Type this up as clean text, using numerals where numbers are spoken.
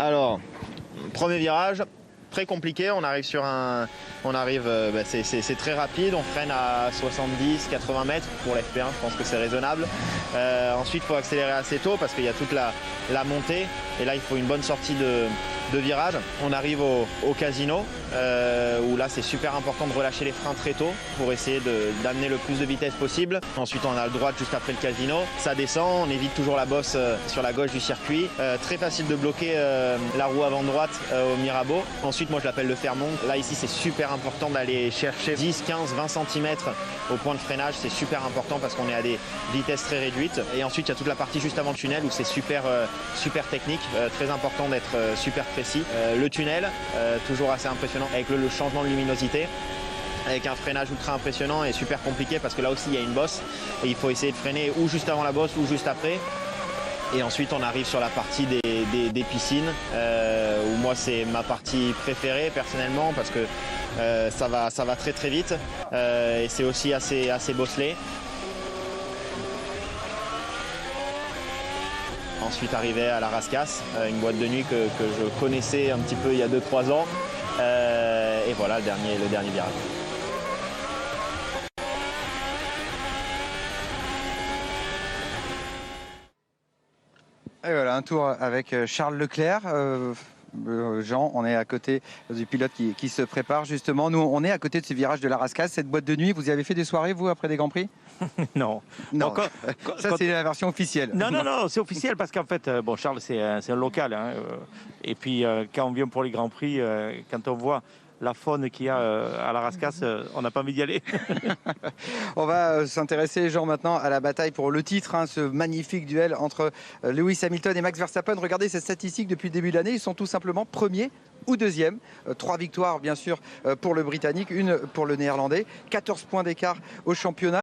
Alors, premier virage, très compliqué. On arrive c'est très rapide. On freine à 70-80 mètres pour l'FP1. Je pense que c'est raisonnable. Ensuite, il faut accélérer assez tôt parce qu'il y a toute la montée. Et là, il faut une bonne sortie de virage. On arrive au casino où là, c'est super important de relâcher les freins très tôt pour essayer d'amener le plus de vitesse possible. Ensuite, on a le droite juste après le casino. Ça descend. On évite toujours la bosse sur la gauche du circuit. Très facile de bloquer la roue avant droite au Mirabeau. Ensuite, moi, je l'appelle le Fermont. Là, ici, c'est super important d'aller chercher 10, 15, 20 cm au point de freinage. C'est super important parce qu'on est à des vitesses très réduites. Et ensuite, il y a toute la partie juste avant le tunnel où c'est super technique. Très important d'être super précis. Le tunnel, toujours assez impressionnant avec le changement de luminosité. Avec un freinage ultra impressionnant et super compliqué parce que là aussi, il y a une bosse. Et il faut essayer de freiner ou juste avant la bosse ou juste après. Et ensuite, on arrive sur la partie des piscines, où moi, c'est ma partie préférée personnellement parce que ça va très très vite et c'est aussi assez bosselé. Ensuite, arrivé à la Rascasse, une boîte de nuit que je connaissais un petit peu il y a 2-3 ans. Et voilà le dernier virage. Et voilà, un tour avec Charles Leclerc. Jean, on est à côté du pilote qui se prépare justement. Nous, on est à côté de ce virage de la Rascasse, cette boîte de nuit. Vous y avez fait des soirées, vous, après des Grands Prix? Non. Non, ça c'est la version officielle. Non, c'est officiel parce qu'en fait, bon, Charles, c'est un local. Hein, et puis, quand on vient pour les Grands Prix, quand on voit la faune qu'il y a à la Rascasse, on n'a pas envie d'y aller. On va s'intéresser, Jean, maintenant à la bataille pour le titre, hein, ce magnifique duel entre Lewis Hamilton et Max Verstappen. Regardez ces statistiques depuis le début de l'année, ils sont tout simplement premiers ou deuxième. 3 victoires, bien sûr, pour le Britannique, une pour le Néerlandais, 14 points d'écart au championnat.